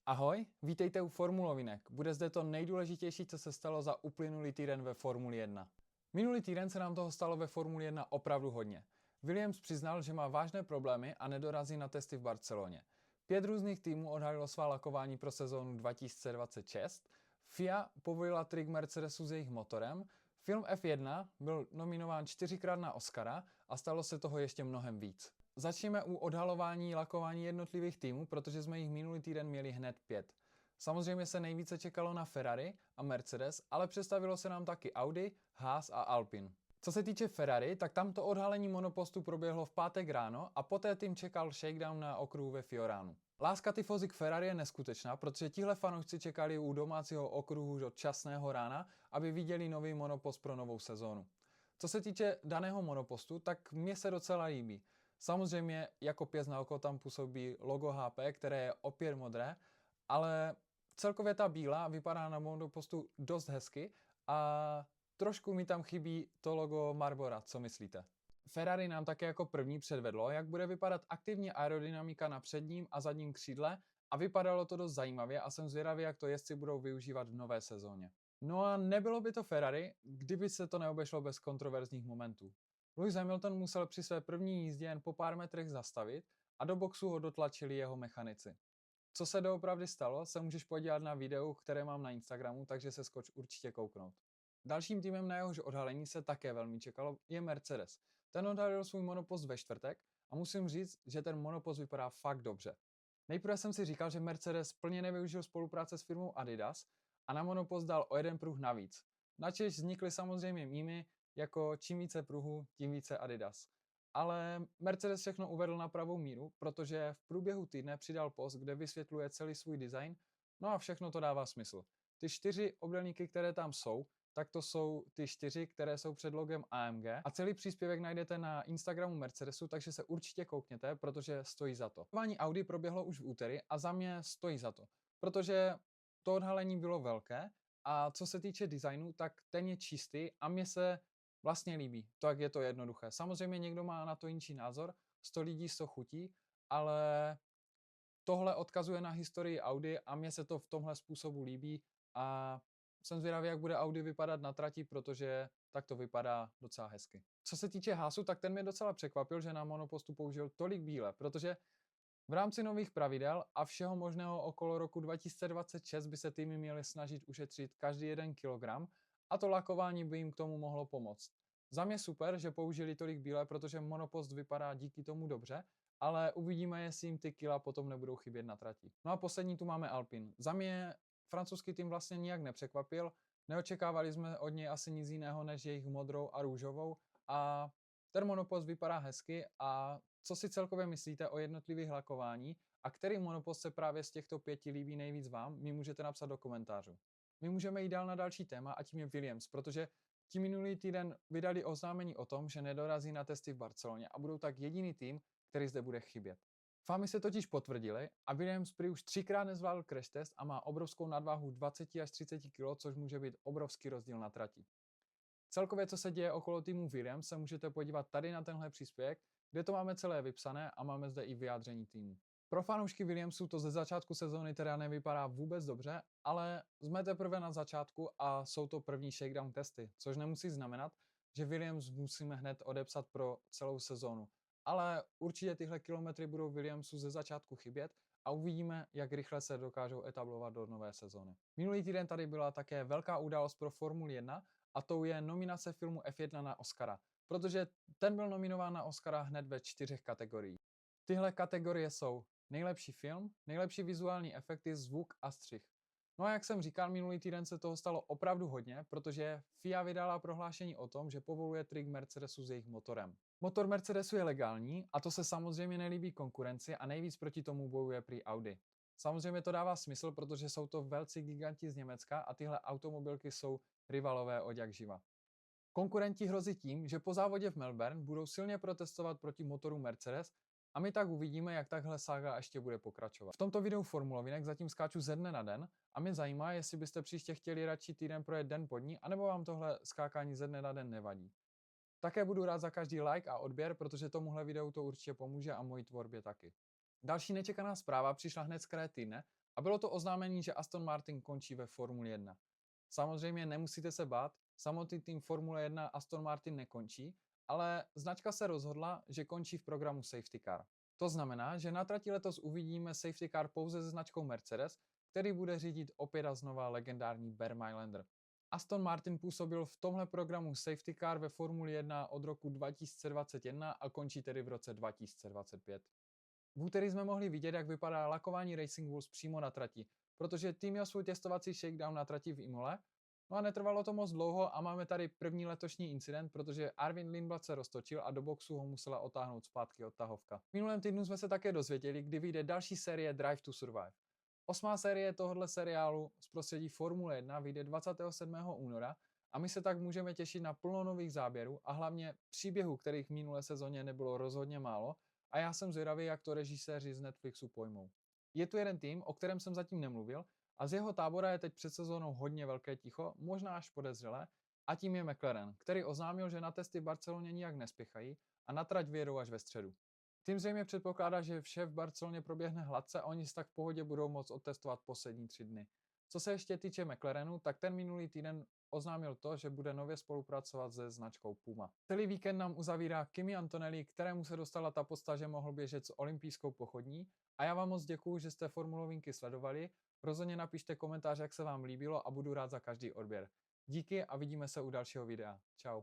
Ahoj, vítejte u Formulovinek. Bude zde to nejdůležitější, co se stalo za uplynulý týden ve Formuli 1. Minulý týden se nám toho stalo ve Formuli 1 opravdu hodně. Williams přiznal, že má vážné problémy a nedorazí na testy v Barceloně. 5 různých týmů odhalilo svá lakování pro sezónu 2026. FIA povolila trik Mercedesu s jejich motorem. Film F1 byl nominován 4krát na Oscara a stalo se toho ještě mnohem víc. Začněme u odhalování lakování jednotlivých týmů, protože jsme jich minulý týden měli hned 5. Samozřejmě se nejvíce čekalo na Ferrari a Mercedes, ale představilo se nám taky Audi, Haas a Alpine. Co se týče Ferrari, tak tamto odhalení monopostu proběhlo v pátek ráno a poté tým čekal shakedown na okruhu ve Fioránu. Láska tifozy k Ferrari je neskutečná, protože tihle fanoušci čekali u domácího okruhu do časného rána, aby viděli nový monopost pro novou sezónu. Co se týče daného monopostu, tak mně se docela líbí. Samozřejmě jako pěst na oko tam působí logo HP, které je opět modré, ale celkově ta bílá vypadá na monopostu dost hezky a trošku mi tam chybí to logo Marlbora, co myslíte? Ferrari nám také jako první předvedlo, jak bude vypadat aktivní aerodynamika na předním a zadním křídle a vypadalo to dost zajímavě a jsem zvědavý, jak to jezdci budou využívat v nové sezóně. No a nebylo by to Ferrari, kdyby se to neobešlo bez kontroverzních momentů. Lewis Hamilton musel při své první jízdě jen po pár metrech zastavit a do boxu ho dotlačili jeho mechanici. Co se doopravdy stalo, se můžeš podívat na videu, které mám na Instagramu, takže se skoč určitě kouknout. Dalším týmem, na jehož odhalení se také velmi čekalo, je Mercedes. Ten odhalil svůj monopost ve čtvrtek a musím říct, že ten monopost vypadá fakt dobře. Nejprve jsem si říkal, že Mercedes plně nevyužil spolupráce s firmou Adidas a na monopost dal o jeden pruh navíc. Načež vznikly samozřejmě mýmy, jako čím více pruhů, tím více Adidas. Ale Mercedes všechno uvedl na pravou míru, protože v průběhu týdne přidal post, kde vysvětluje celý svůj design, no a všechno to dává smysl. Ty 4 obdélníky, které tam jsou, tak to jsou ty 4, které jsou před logem AMG a celý příspěvek najdete na Instagramu Mercedesu, takže se určitě koukněte, protože stojí za to. Odhalení Audi proběhlo už v úterý a za mě stojí za to, protože to odhalení bylo velké a co se týče designu, tak ten je čistý a mně se vlastně líbí, tak je to jednoduché. Samozřejmě někdo má na to jiný názor, 100 lidí 100 chutí, ale tohle odkazuje na historii Audi a mně se to v tomhle způsobu líbí a jsem zvědavý, jak bude Audi vypadat na trati, protože tak to vypadá docela hezky. Co se týče Haasu, tak ten mě docela překvapil, že na monopostu použil tolik bíle, protože v rámci nových pravidel a všeho možného okolo roku 2026 by se týmy měly snažit ušetřit každý 1 kilogram a to lakování by jim k tomu mohlo pomoct. Za mě super, že použili tolik bíle, protože monopost vypadá díky tomu dobře, ale uvidíme, jestli jim ty kila potom nebudou chybět na trati. No a poslední tu máme Alpine. Za mě francouzský tým vlastně nijak nepřekvapil, neočekávali jsme od něj asi nic jiného než jejich modrou a růžovou a ten monopost vypadá hezky a co si celkově myslíte o jednotlivých lakování a který monopost se právě z těchto 5 líbí nejvíc vám, mi můžete napsat do komentářů. My můžeme jít dál na další téma a tím je Williams, protože ti minulý týden vydali oznámení o tom, že nedorazí na testy v Barceloně a budou tak jediný tým, který zde bude chybět. Fámy se totiž potvrdily a Williams prý už 3krát nezvládl crash test a má obrovskou nadváhu 20 až 30 kg, což může být obrovský rozdíl na trati. Celkově, co se děje okolo týmu Williams, se můžete podívat tady na tenhle příspěvek, kde to máme celé vypsané a máme zde i vyjádření týmu. Pro fanoušky Williamsu to ze začátku sezóny teda nevypadá vůbec dobře, ale jsme teprve na začátku a jsou to první shakedown testy, což nemusí znamenat, že Williams musíme hned odepsat pro celou sezónu. Ale určitě tyhle kilometry budou Williamsu ze začátku chybět a uvidíme, jak rychle se dokážou etablovat do nové sezóny. Minulý týden tady byla také velká událost pro Formuli 1 a tou je nominace filmu F1 na Oscara, protože ten byl nominován na Oscara hned ve 4 kategoriích. Tyhle kategorie jsou nejlepší film, nejlepší vizuální efekty, zvuk a střih. No a jak jsem říkal, minulý týden se toho stalo opravdu hodně, protože FIA vydala prohlášení o tom, že povoluje trik Mercedesu s jejich motorem. Motor Mercedesu je legální a to se samozřejmě nelíbí konkurenci a nejvíc proti tomu bojuje prý Audi. Samozřejmě to dává smysl, protože jsou to velcí giganti z Německa a tyhle automobilky jsou rivalové od jak živa. Konkurenti hrozí tím, že po závodě v Melbourne budou silně protestovat proti motoru Mercedes a my tak uvidíme, jak takhle saga ještě bude pokračovat. V tomto videu Formulovinek zatím skáču ze dne na den a mě zajímá, jestli byste příště chtěli radši týden projet den po dní, anebo vám tohle skákání ze dne na den nevadí. Také budu rád za každý like a odběr, protože tomuhle videu to určitě pomůže a mojí tvorbě taky. Další nečekaná zpráva přišla hned z kraje týdne A bylo to oznámení, že Aston Martin končí ve Formuli 1. Samozřejmě nemusíte se bát, samotný tým Formule 1 Aston Martin nekončí, ale značka se rozhodla, že končí v programu Safety Car. To znamená, že na trati letos uvidíme Safety Car pouze se značkou Mercedes, který bude řídit opět a znova legendární Bear Mylander. Aston Martin působil v tomhle programu Safety Car ve Formuli 1 od roku 2021 a končí tedy v roce 2025. V úterý jsme mohli vidět, jak vypadá lakování Racing Bulls přímo na trati, protože tým měl svůj testovací shakedown na trati v Imole, no a netrvalo to moc dlouho a máme tady první letošní incident, protože Armin Lindblad se roztočil a do boxu ho musela otáhnout zpátky odtahovka. V minulém týdnu jsme se také dozvěděli, kdy vyjde další série Drive to Survive. 8. série tohoto seriálu z prostředí Formule 1 vyjde 27. února a my se tak můžeme těšit na plno nových záběrů a hlavně příběhů, kterých v minulé sezóně nebylo rozhodně málo, a já jsem zvědavý, jak to režiséři z Netflixu pojmou. Je tu jeden tým, o kterém jsem zatím nemluvil, a z jeho tábora je teď před sezónou hodně velké ticho, možná až podezřelé, a tím je McLaren, který oznámil, že na testy v Barceloně nijak nespěchají a na trať vyjedou až ve středu. Tým zřejmě předpokládá, že vše v Barceloně proběhne hladce a oni si tak v pohodě budou moct otestovat poslední 3 dny. Co se ještě týče McLarenu, tak ten minulý týden oznámil to, že bude nově spolupracovat se značkou Puma. Celý víkend nám uzavírá Kimi Antonelli, kterému se dostala ta podsta, že mohl běžet s olympijskou pochodní, a já vám moc děkuju, že jste Formulovinky sledovali. Rozhodně napište komentář, jak se vám líbilo, a budu rád za každý odběr. Díky a vidíme se u dalšího videa. Čau.